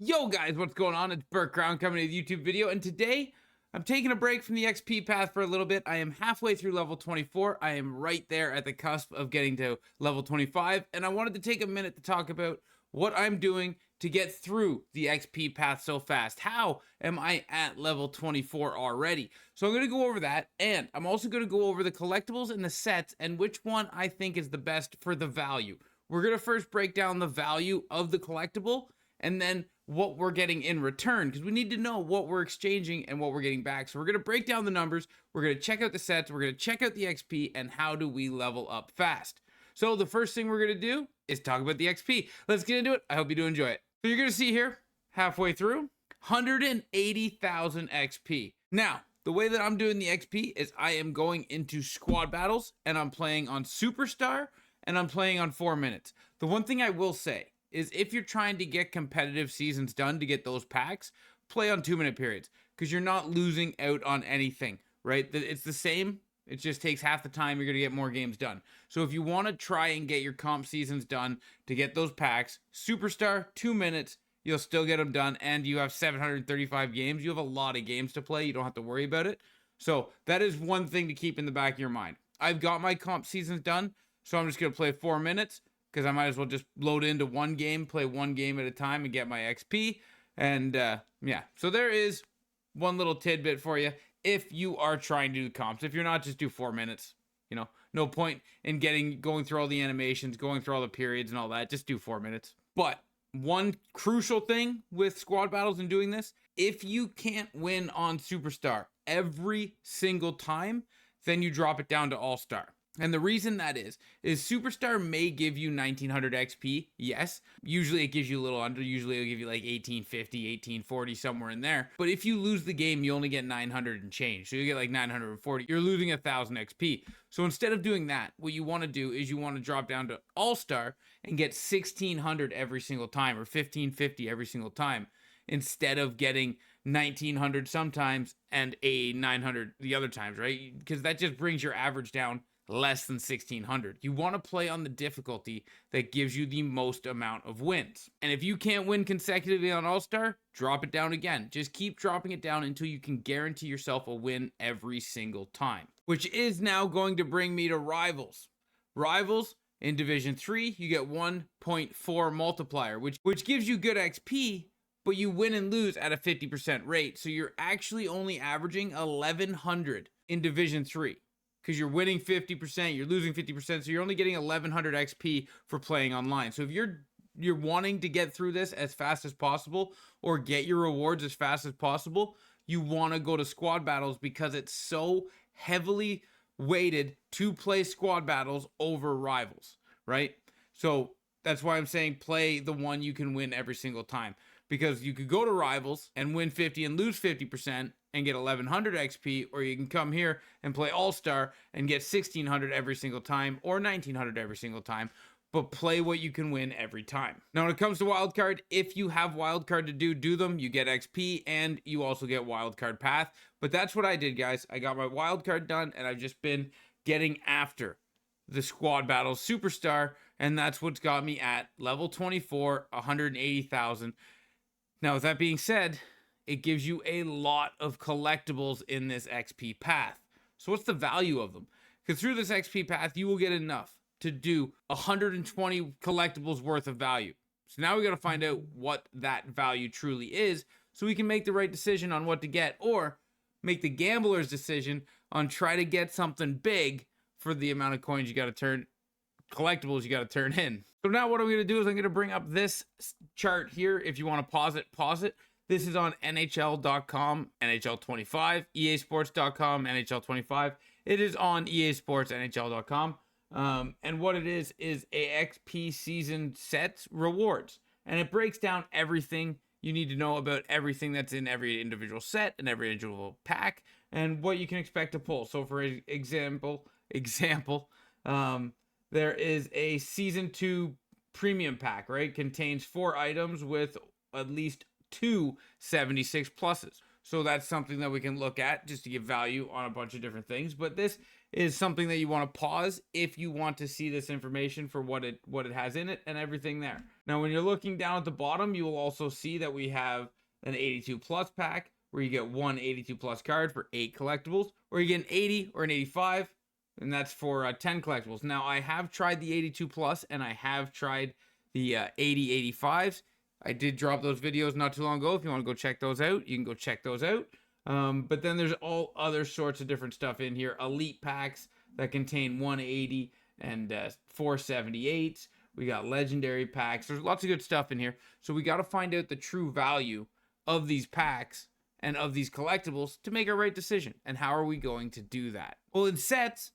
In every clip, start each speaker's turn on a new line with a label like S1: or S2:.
S1: Yo guys, what's going on? It's Burt Crown coming to the YouTube video, and today I'm taking a break from the XP path for a little bit. I am halfway through level 24. I am right there at the cusp of getting to level 25, and I wanted to take a minute to talk about what I'm doing to get through the XP path so fast. How am I at level 24 already? So I'm going to go over that, and I'm also going to go over the collectibles and the sets and which one I think is the best for the value. We're going to first break down the value of the collectible, and then what we're getting in return, because we need to know what we're exchanging and what we're getting back. So we're going to break down the numbers, we're going to check out the sets, we're going to check out the XP, and how do we level up fast. So the first thing we're going to do is talk about the XP. Let's get into it. I hope you do enjoy it. So you're going to see here, halfway through, 180,000 XP. Now, the way that I'm doing the XP is I am going into squad battles, and I'm playing on Superstar, and I'm playing on 4 minutes. The one thing I will say is if you're trying to get competitive seasons done to get those packs, play on 2-minute periods, because you're not losing out on anything, right? It's the same. It just takes half the time. You're going to get more games done. So if you want to try and get your comp seasons done to get those packs, Superstar, 2 minutes, you'll still get them done, and you have 735 games. You have a lot of games to play. You don't have to worry about it. So that is one thing to keep in the back of your mind. I've got my comp seasons done, so I'm just going to play 4 minutes, because I might as well just load into one game, play one game at a time, and get my XP. And yeah, so there is one little tidbit for you if you are trying to do comps. If you're not, just do 4 minutes. You know, no point in going through all the animations, going through all the periods and all that. Just do 4 minutes. But one crucial thing with squad battles and doing this, if you can't win on Superstar every single time, then you drop it down to All-Star. And the reason that is Superstar may give you 1900 XP. Yes, usually it gives you a little under. Usually it'll give you like 1850, 1840, somewhere in there. But if you lose the game, you only get 900 and change. So you get like 940. You're losing 1000 XP. So instead of doing that, what you want to do is you want to drop down to All-Star and get 1600 every single time, or 1550 every single time, instead of getting 1900 sometimes and a 900 the other times, right? Because that just brings your average down less than 1600. You want to play on the difficulty that gives you the most amount of wins. And if you can't win consecutively on All-Star, drop it down again. Just keep dropping it down until you can guarantee yourself a win every single time. Which is now going to bring me to Rivals. Rivals, in Division 3, you get 1.4 multiplier, which gives you good XP, but you win and lose at a 50% rate. So you're actually only averaging 1100 in Division 3. Because you're winning 50%, you're losing 50%, so you're only getting 1100 XP for playing online. So if you're wanting to get through this as fast as possible, or get your rewards as fast as possible, you want to go to squad battles, because it's so heavily weighted to play squad battles over Rivals, right? So that's why I'm saying play the one you can win every single time. Because you could go to Rivals and win 50 and lose 50% and get 1100 XP, or you can come here and play All-Star and get 1600 every single time, or 1900 every single time, but play what you can win every time. Now, when it comes to wildcard, if you have wildcard to do them. You get XP, and you also get wildcard path. But that's what I did, guys. I got my wildcard done, and I've just been getting after the squad battles Superstar, and that's what's got me at level 24, 180,000. Now, with that being said, it gives you a lot of collectibles in this XP path. So what's the value of them? Because through this XP path, you will get enough to do 120 collectibles worth of value. So now we got to find out what that value truly is, so we can make the right decision on what to get, or make the gambler's decision on try to get something big for the amount of coins you got to turn, collectibles you got to turn in. So now what I'm going to do is I'm going to bring up this chart here. If you want to pause it, pause it. This is on NHL.com, NHL 25, EASports.com, NHL 25. It is on EA Sports, NHL.com. And what it is a XP season sets rewards. And it breaks down everything you need to know about everything that's in every individual set and every individual pack, and what you can expect to pull. So for example, there is a Season 2 premium pack, right? Contains 4 items with at least 2 76 pluses. So that's something that we can look at just to give value on a bunch of different things. But this is something that you want to pause if you want to see this information for what it has in it and everything there. Now, when you're looking down at the bottom, you will also see that we have an 82 plus pack where you get one 82 plus card for 8 collectibles, or you get an 80 or an 85, and that's for 10 collectibles. Now, I have tried the 82 plus and I have tried the 80 85s. I did drop those videos not too long ago. If you want to go check those out, you can go check those out. But then there's all other sorts of different stuff in here. Elite packs that contain 180 and 478s. We got legendary packs. There's lots of good stuff in here. So we got to find out the true value of these packs and of these collectibles to make a right decision. And how are we going to do that? Well, in sets,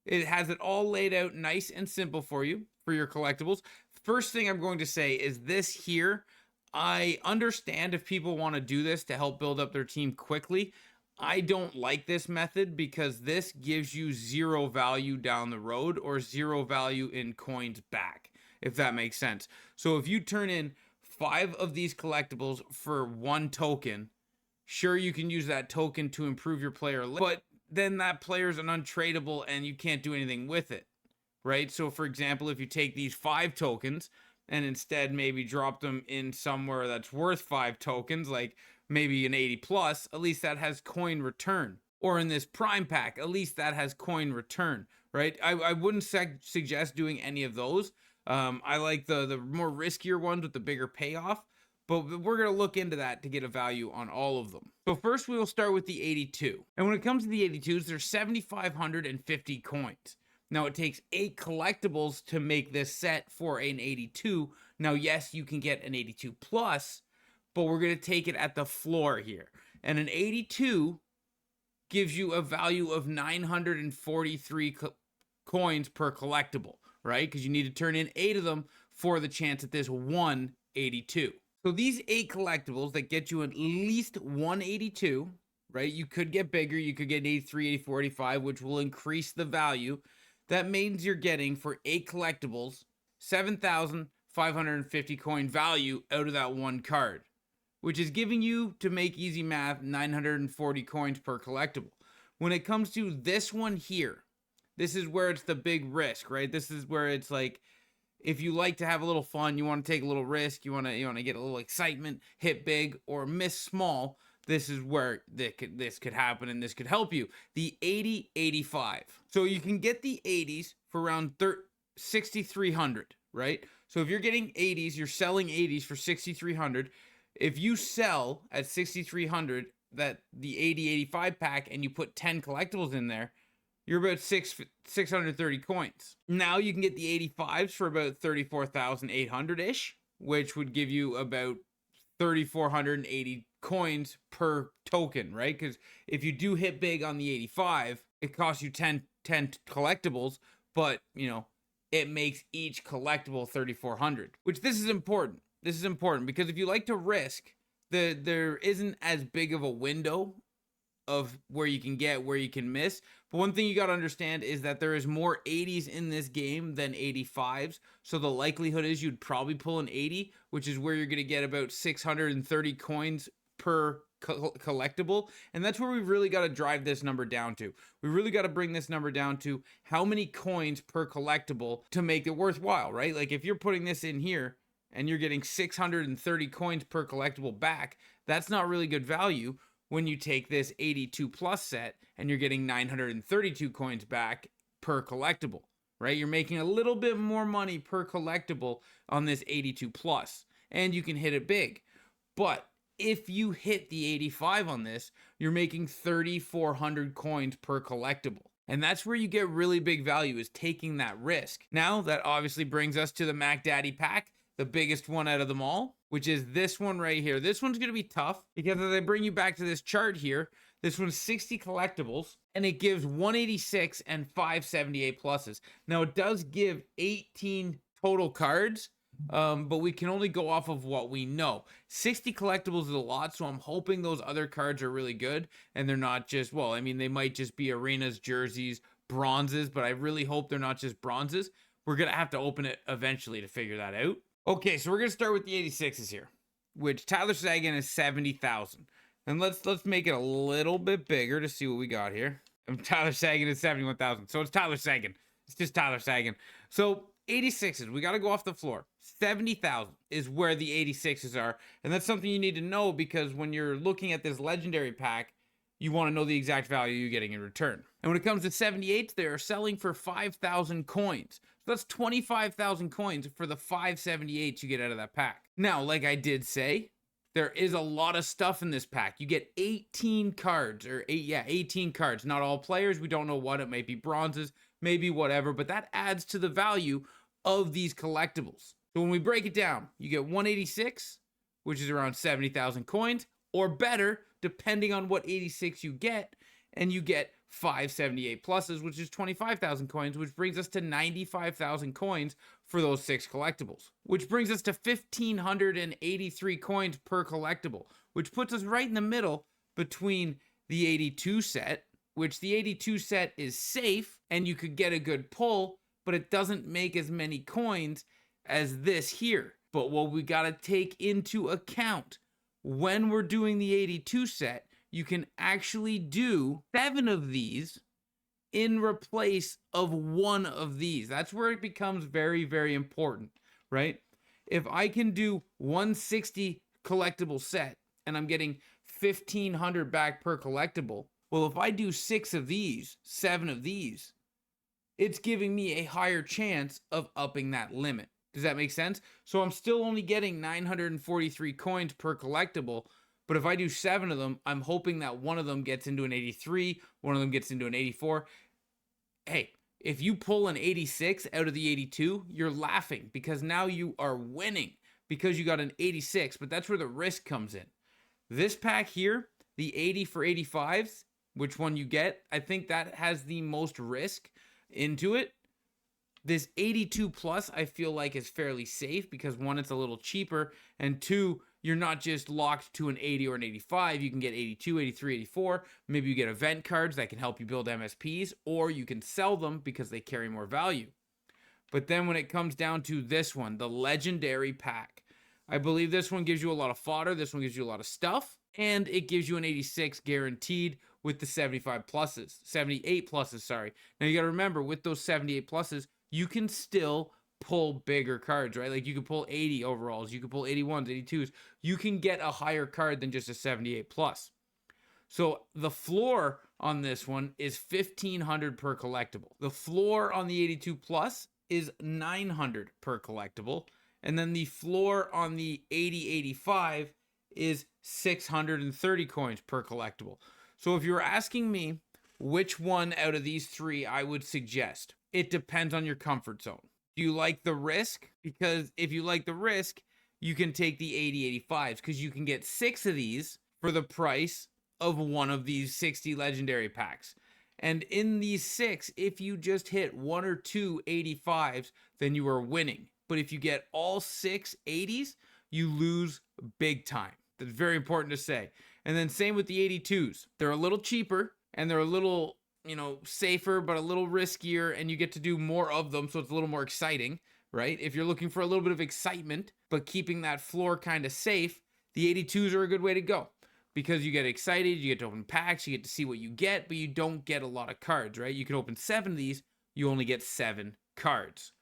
S1: it has it all laid out nice and simple for you for your collectibles. First thing I'm going to say is this here. I understand if people want to do this to help build up their team quickly. I don't like this method because this gives you zero value down the road or zero value in coins back, if that makes sense. So if you turn in 5 of these collectibles for 1 token, sure, you can use that token to improve your player, but then that player is an untradeable and you can't do anything with it, right? So for example, if you take these 5 tokens and instead maybe drop them in somewhere that's worth 5 tokens, like maybe an 80 plus, at least that has coin return. Or in this prime pack, at least that has coin return, right? I wouldn't suggest doing any of those. I like the more riskier ones with the bigger payoff, but we're going to look into that to get a value on all of them. So first we will start with the 82. And when it comes to the 82s, there's 7,550 coins. Now it takes 8 collectibles to make this set for an 82. Now, yes, you can get an 82 plus, but we're going to take it at the floor here. And an 82 gives you a value of 943 coins per collectible, right? Because you need to turn in 8 of them for the chance at this 182. So these 8 collectibles that get you at least 182, right? You could get bigger. You could get 83, 84, 85, which will increase the value. That means you're getting, for 8 collectibles, 7,550 coin value out of that 1 card, which is giving you, to make easy math, 940 coins per collectible. When it comes to this one here, this is where it's the big risk, right? This is where it's like, if you like to have a little fun, you want to take a little risk, you want to get a little excitement, hit big or miss small, this is where this could happen and this could help you. The 80-85. So you can get the 80s for around 6,300, right? So if you're getting 80s, you're selling 80s for 6,300. If you sell at 6,300 that the 80-85 pack and you put 10 collectibles in there, you're about 630 coins. Now you can get the 85s for about 34,800-ish, which would give you about 3,480 coins per token, right? Because if you do hit big on the 85, it costs you 10 collectibles, but, you know, it makes each collectible 3,400, which this is important. This is important because if you like to risk, there isn't as big of a window of where you can get, where you can miss. But one thing you got to understand is that there is more 80s in this game than 85s. So the likelihood is you'd probably pull an 80, which is where you're going to get about 630 coins per collectible. And that's where we really got to drive this number down to. We really got to bring this number down to how many coins per collectible to make it worthwhile, right? Like if you're putting this in here and you're getting 630 coins per collectible back, that's not really good value when you take this 82 plus set and you're getting 932 coins back per collectible, right? You're making a little bit more money per collectible on this 82 plus, and you can hit it big. But if you hit the 85 on this, you're making 3,400 coins per collectible. And that's where you get really big value, is taking that risk. Now, that obviously brings us to the Mac Daddy pack, the biggest one out of them all, which is this one right here. This one's going to be tough because as I bring you back to this chart here, this one's 60 collectibles and it gives 186 and 578 pluses. Now it does give 18 total cards, but we can only go off of what we know. 60 collectibles is a lot, so I'm hoping those other cards are really good and they're not just, well, I mean, they might just be arenas, jerseys, bronzes, but I really hope they're not just bronzes. We're going to have to open it eventually to figure that out. Okay, so we're going to start with the 86s here, which Tyler Seguin is 70,000. And let's make it a little bit bigger to see what we got here. And Tyler Sagan is 71,000. So it's Tyler Sagan. It's just Tyler Sagan. So 86s, we got to go off the floor. 70,000 is where the 86s are. And that's something you need to know, because when you're looking at this legendary pack, you want to know the exact value you're getting in return. And when it comes to 78s, they're selling for 5,000 coins. So that's 25,000 coins for the 578s you get out of that pack. Now, like I did say, there is a lot of stuff in this pack. You get 18 cards, 18 cards. Not all players. We don't know what. It might be bronzes, maybe whatever, but that adds to the value of these collectibles. So when we break it down, you get 186, which is around 70,000 coins, or better, depending on what 86 you get, and you get 578 pluses, which is 25,000 coins, which brings us to 95,000 coins for those 6 collectibles, which brings us to 1,583 coins per collectible, which puts us right in the middle between the 82 set, which the 82 set is safe and you could get a good pull, but it doesn't make as many coins as this here. But what we got to take into account when we're doing the 82 set, you can actually do 7 of these in replace of 1 of these. That's where it becomes very, very important, right? If I can do 160 collectible set and I'm getting 1,500 back per collectible, well, if I do 6 of these, 7 of these, it's giving me a higher chance of upping that limit. Does that make sense? So I'm still only getting 943 coins per collectible, but if I do 7 of them, I'm hoping that one of them gets into an 83, one of them gets into an 84. Hey, if you pull an 86 out of the 82, you're laughing, because now you are winning because you got an 86, but that's where the risk comes in. This pack here, the 80 for 85s, which one you get, I think that has the most risk into it. This 82 plus, I feel like, is fairly safe because 1, it's a little cheaper, and 2, you're not just locked to an 80 or an 85. You can get 82, 83, 84. Maybe you get event cards that can help you build MSPs, or you can sell them because they carry more value. But then when it comes down to this one, the legendary pack, I believe this one gives you a lot of fodder. This one gives you a lot of stuff, and it gives you an 86 guaranteed with the 75 pluses, 78 pluses, sorry. Now you got to remember, with those 78 pluses, you can still pull bigger cards, right? Like you can pull 80 overalls, you can pull 81s, 82s. You can get a higher card than just a 78 plus. So the floor on this one is 1,500 per collectible. The floor on the 82 plus is 900 per collectible. And then the floor on the 80-85 is 630 coins per collectible. So if you're asking me which one out of these 3 I would suggest, it depends on your comfort zone. Do you like the risk? Because if you like the risk, you can take the 80-85s, because you can get 6 of these for the price of 1 of these 60 legendary packs. And in these 6, if you just hit 1 or 2 85s, then you are winning. But if you get all 6 80s, you lose big time. That's very important to say. And then same with the 82s. They're a little cheaper and they're a little, safer, but a little riskier, and you get to do more of them, so it's a little more exciting, right? If you're looking for a little bit of excitement, but keeping that floor kind of safe, the 82s are a good way to go, because you get excited, you get to open packs, you get to see what you get, but you don't get a lot of cards, right? You can open 7 of these, you only get 7 cards.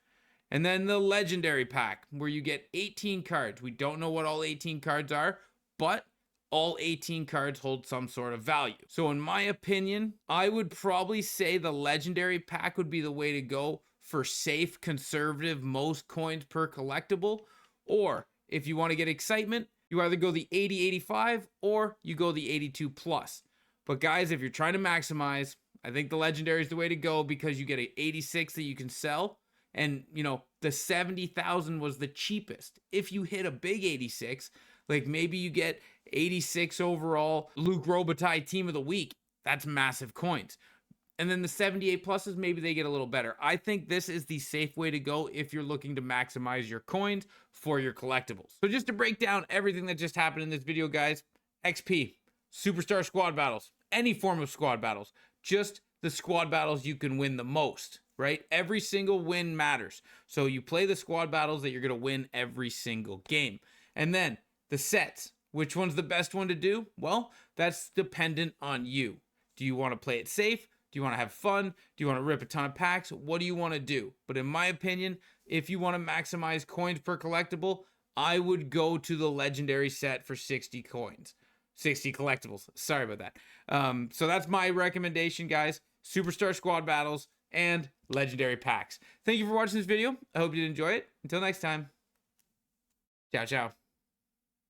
S1: And then the legendary pack, where you get 18 cards. We don't know what all 18 cards are, but all 18 cards hold some sort of value. So in my opinion, I would probably say the legendary pack would be the way to go for safe, conservative, most coins per collectible. Or if you want to get excitement, you either go the 80-85 or you go the 82 plus. But guys, if you're trying to maximize, I think the legendary is the way to go, because you get an 86 that you can sell. And, the 70,000 was the cheapest. If you hit a big 86, like maybe you get 86 overall Luke Robitaille team of the week, that's massive coins. And then the 78 pluses, maybe they get a little better. I think this is the safe way to go if you're looking to maximize your coins for your collectibles. So just to break down everything that just happened in this video, guys, XP, Superstar Squad Battles, any form of squad battles, just the squad battles you can win the most, right? Every single win matters. So you play the squad battles that you're going to win every single game. And then the sets, Which one's the best one to do? Well, that's dependent on you. Do you want to play it safe? Do you want to have fun? Do you want to rip a ton of packs? What do you want to do? But in my opinion, if you want to maximize coins per collectible, I would go to the legendary set for 60 coins. 60 collectibles. Sorry about that. So that's my recommendation, guys. Superstar Squad Battles and legendary packs. Thank you for watching this video. I hope you did enjoy it. Until next time. Ciao, ciao.